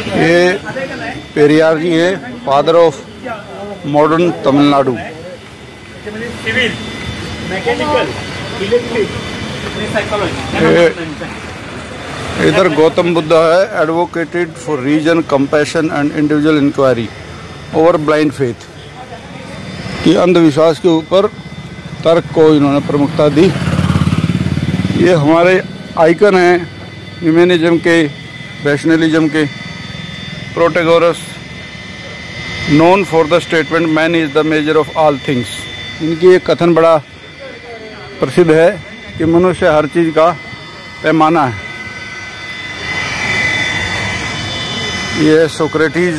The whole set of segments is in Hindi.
ये पेरियार जी है, father of modern Tamil Nadu. Civil, mechanical, electric, psychology. इधर गौतम बुद्ध है, advocated for reason, compassion and individual inquiry over blind faith, कि अंधविश्वास के ऊपर तर्क को इन्होंने प्रमुखता दी। ये हमारे आइकन हैं ह्यूमनिज्म के, रैशनलिज्म के। Protagoras, known for the statement man is the measure of all things. इनकी एक कथन बड़ा प्रसिद्ध है कि मनुष्य हर चीज का पैमाना है। ये Socrates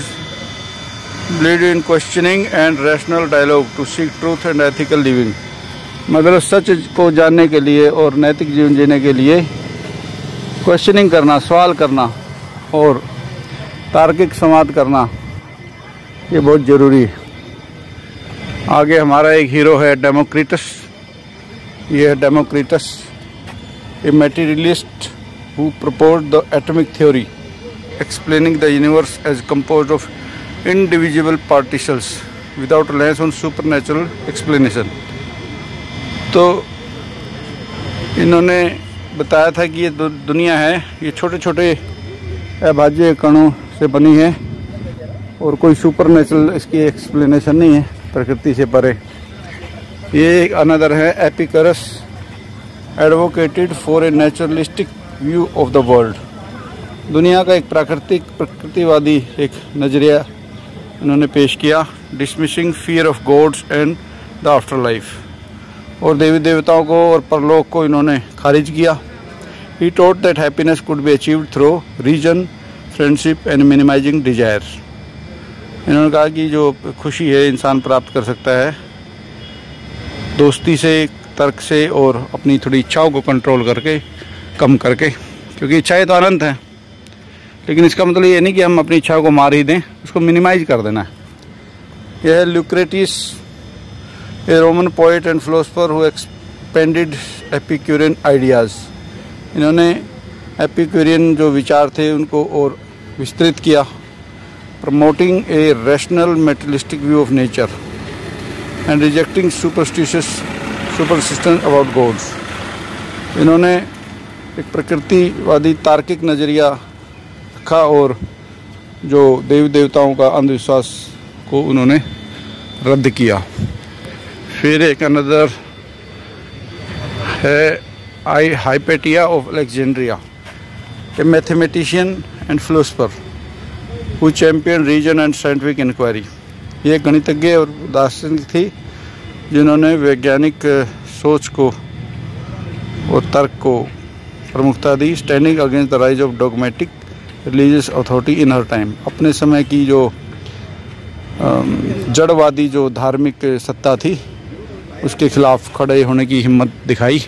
believed in questioning and rational dialogue to seek truth and ethical living. मतलब सच को जानने के लिए और नैतिक जीवन जीने के लिए क्वेश्चनिंग करना, सवाल करना और तार्किक संवाद करना, ये बहुत ज़रूरी है। आगे हमारा एक हीरो है डेमोक्रिटस। ये है Democritus, a materialist who proposed the atomic theory explaining the universe as composed of individual particles without reliance on supernatural explanation. तो इन्होंने बताया था कि ये दुनिया है, ये छोटे छोटे अभाज्य कणों से बनी है और कोई सुपरनैचुरल इसकी एक्सप्लेनेशन नहीं है, प्रकृति से परे। ये अनदर है Epicurus, advocated for a naturalistic view of the world. दुनिया का एक प्रकृतिवादी एक नजरिया इन्होंने पेश किया, dismissing fear of gods and the afterlife. और देवी देवताओं को और परलोक को इन्होंने खारिज किया। He taught that happiness could be achieved through reason, friendship and minimising desires. इन्होंने कहा कि जो खुशी है इंसान प्राप्त कर सकता है दोस्ती से, तर्क से और अपनी थोड़ी इच्छाओं को कंट्रोल करके, कम करके, क्योंकि इच्छाएं तो अनंत हैं। लेकिन इसका मतलब ये नहीं कि हम अपनी इच्छाओं को मार ही दें, उसको मिनिमाइज कर देना है। यह है Lucretius, a Roman poet and philosopher who expanded Epicurean ideas. इन्होंने एपिक्यूरियन जो विचार थे उनको और विस्तृत किया। Promoting a rational materialistic view of nature and rejecting superstition about gods. इन्होंने एक प्रकृतिवादी तार्किक नज़रिया रखा और जो देवी देवताओं का अंधविश्वास को उन्होंने रद्द किया। फिर एक अनदर है Hypatia of Alexandria, a mathematician and philosopher who champion reason and scientific inquiry. ये गणितज्ञ और दार्शनिक थी जिन्होंने वैज्ञानिक सोच को और तर्क को प्रमुखता दी। Standing against the rise of dogmatic religious authority in her time. अपने समय की जो जड़वादी जो धार्मिक सत्ता थी उसके खिलाफ खड़े होने की हिम्मत दिखाई।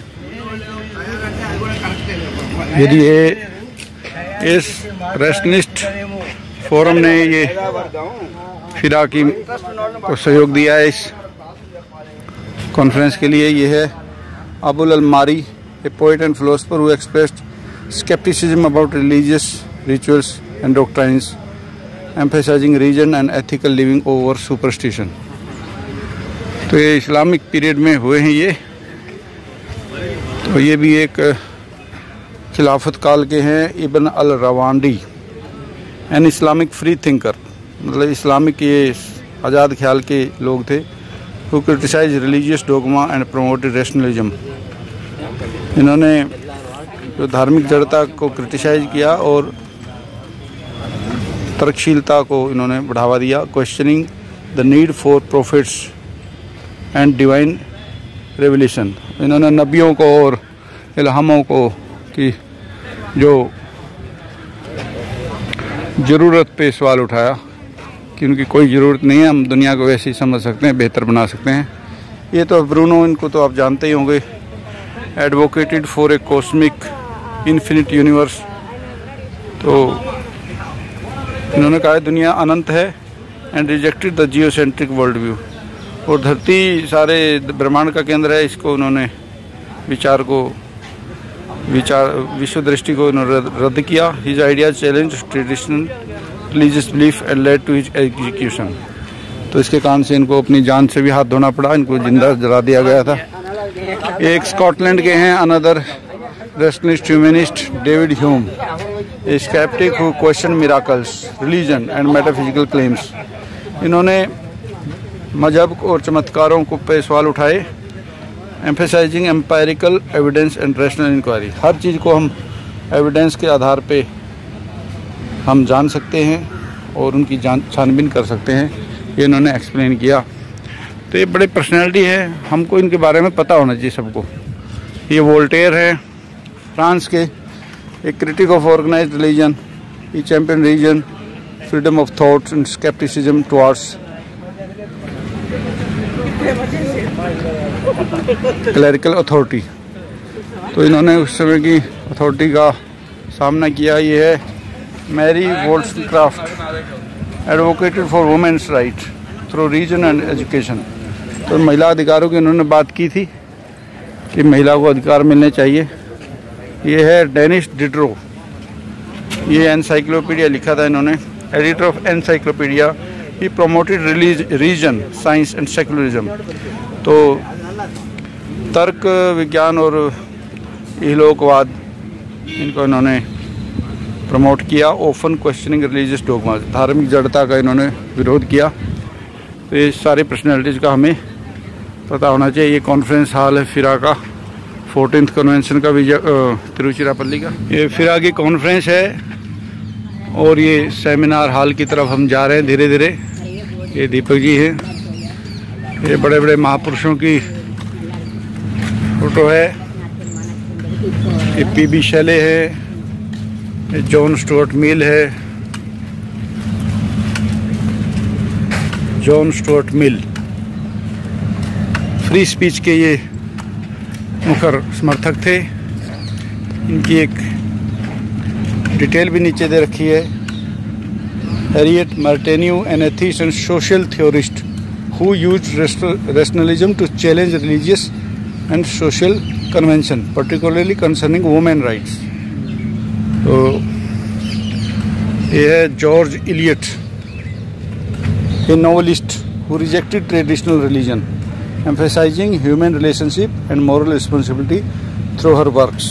यदि ये इस रैशनलिस्ट फोरम ने ये फिराकी को सहयोग दिया है इस कॉन्फ्रेंस के लिए। ये है Abul Al Maarri, a poet and philosopher who expressed scepticism about religious rituals and doctrines, emphasising reason and ethical living over superstition. तो ये इस्लामिक पीरियड में हुए हैं ये। तो ये भी एक खिलाफत काल के हैं। Ibn al Rawandi, an Islamic free thinker, मतलब इस्लामिक ये आज़ाद ख्याल के लोग थे। Who criticise religious dogma and promoted rationalism. इन्होंने जो धार्मिक जड़ता को क्रिटिसाइज किया और तर्कशीलता को इन्होंने बढ़ावा दिया। Questioning the need for profits and divine revolution. इन्होंने नबियों को और इल्हामों को की जो ज़रूरत पे सवाल उठाया कि उनकी कोई ज़रूरत नहीं है, हम दुनिया को वैसे ही समझ सकते हैं, बेहतर बना सकते हैं। ये तो ब्रूनो, इनको तो आप जानते ही होंगे। Advocated for a cosmic infinite universe. तो इन्होंने कहा दुनिया अनंत है and rejected the geocentric world view. और धरती सारे ब्रह्मांड का केंद्र है, इसको उन्होंने विश्व दृष्टि को रद्द किया। His idea challenge traditional religious belief and led to his execution. तो इसके कारण से इनको अपनी जान से भी हाथ धोना पड़ा, इनको जिंदा जला दिया गया था। एक स्कॉटलैंड के हैं, another rationalist humanist David Hume, a skeptic who questioned miracles, religion and metaphysical claims. इन्होंने मजहब और चमत्कारों को पे सवाल उठाए, emphasizing empirical evidence and rational inquiry. हर चीज़ को हम एविडेंस के आधार पे हम जान सकते हैं और उनकी छानबीन कर सकते हैं, ये इन्होंने एक्सप्लेन किया। तो ये बड़े पर्सनैलिटी है, हमको इनके बारे में पता होना चाहिए सबको। ये वोल्टेयर है, फ्रांस के, एक critic of organised religion, he champion religion, freedom of thoughts and scepticism towards clerical authority. तो इन्होंने उस समय की अथॉरिटी का सामना किया। ये है Mary Wollstonecraft, advocated for women's right through reason and education. तो महिला अधिकारों की इन्होंने बात की थी कि महिला को अधिकार मिलने चाहिए। ये है डेनिस डिड्रो, ये एनसाइक्लोपीडिया लिखा था इन्होंने, editor of encyclopedia. He promoted reason, science and secularism. तो तर्क विज्ञान और इहलोकवाद इनको इन्होंने प्रमोट किया। ओपन क्वेश्चनिंग रिलीजियस डोगमास, धार्मिक जड़ता का इन्होंने विरोध किया। तो ये सारी पर्सनैलिटीज़ का हमें पता होना चाहिए। ये कॉन्फ्रेंस हॉल है फिरा का, 14th कन्वेंशन का, तिरुचिरापल्ली का। ये फिरा की कॉन्फ्रेंस है और ये सेमिनार हॉल की तरफ हम जा रहे हैं धीरे धीरे। ये दीपक जी हैं, ये बड़े बड़े महापुरुषों की फोटो है। ये पीबी शैले है, ये जॉन स्टुअर्ट मिल है, John Stuart Mill free speech के ये मुखर समर्थक थे। इनकी एक डिटेल भी नीचे दे रखी है। Harriet Martineau, an atheist and social theorist who used rationalism to challenge religious and social convention, particularly concerning women rights. तो ये है George Eliot, a novelist who rejected traditional religion, emphasizing human relationship and moral responsibility through her works.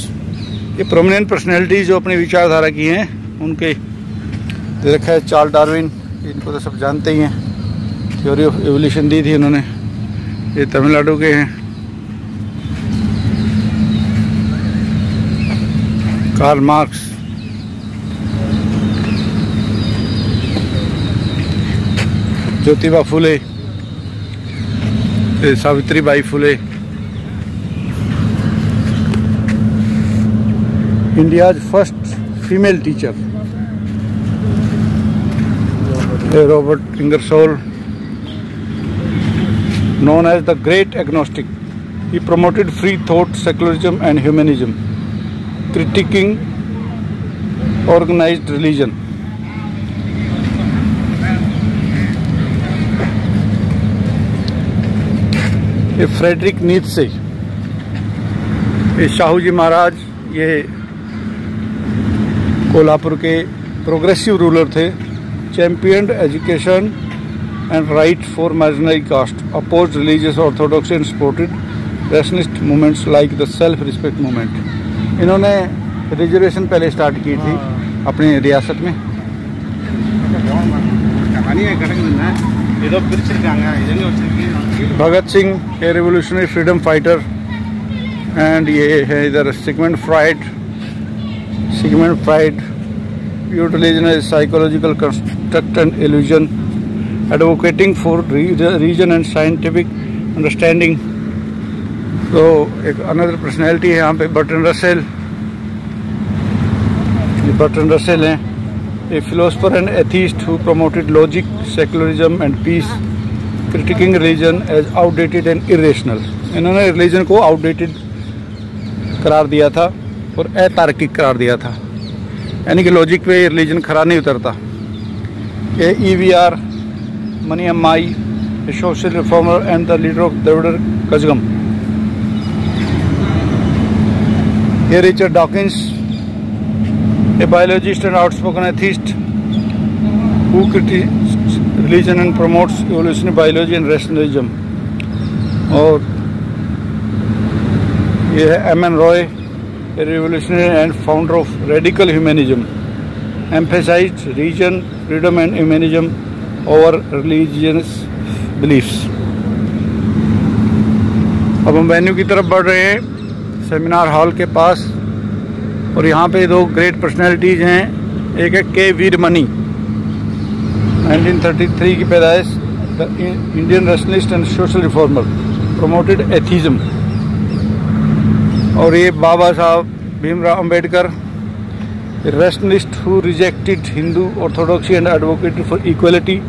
ये प्रोमिनेंट पर्सनैलिटी जो अपनी विचारधारा की हैं उनके दे रखा है। चार्ल्स डार्विन, इनको तो सब जानते ही हैं, थ्योरी ऑफ एवोल्यूशन दी थी उन्होंने। ये तमिलनाडु के हैं। Karl Marx, Jyotiba Phule, Savitribai Phule. India's first female teacher, Robert Ingersoll, known as the Great Agnostic. He promoted free thought, secularism and humanism, critiquing organized religion. ये फ्रेडरिक नीत्शे, ये शाहू जी महाराज, ये कोल्हापुर के प्रोग्रेसिव रूलर थे। Champion education and right for marginal caste, oppose religious orthodoxy and supported rationalist movements like the self respect movement. इन्होंने रिजर्वेशन पहले स्टार्ट की थी अपनी रियासत में। Bhagat Singh, a revolutionary freedom fighter. And ये है इधर Sigmund Freud, viewed religion as psychological construct and illusion, advocating for reason and scientific understanding. तो एक अनदर पर्सनैलिटी है यहाँ पे बर्ट्रैंड रसेल। बर्ट्रैंड रसेल हैं, a philosopher and atheist who promoted logic, secularism and peace, criticising religion as outdated and irrational. इन्होंने रिलीजन को आउटडेटेड करार दिया था और अतार्किक करार दिया था, यानी कि लॉजिक पे रिलीजन खरा नहीं उतरता। ये EVR Maniammai, social reformer and the leader of Dravida Kazhagam. ये Richard Dawkins, a biologist and outspoken atheist who critiques religion and promotes evolutionary biology and rationalism. और ये है M.N. Roy, a revolutionary and founder of radical humanism, emphasized religion, freedom and humanism over religious beliefs. अब हम वेन्यू की तरफ बढ़ रहे हैं, सेमिनार हॉल के पास, और यहाँ पे दो ग्रेट पर्सनैलिटीज़ हैं। एक है के वीरमणि, 1933 की पैदाइश, the Indian rationalist and social reformer, promoted atheism. और ये Baba Saheb Bhimrao Ambedkar, rationalist who rejected Hindu orthodoxy and advocated for equality,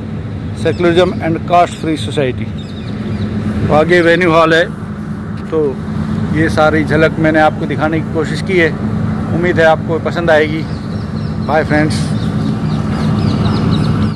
secularism and caste free society. आगे वेन्यू हॉल है। तो ये सारी झलक मैंने आपको दिखाने की कोशिश की है। उम्मीद है आपको पसंद आएगी। Bye friends.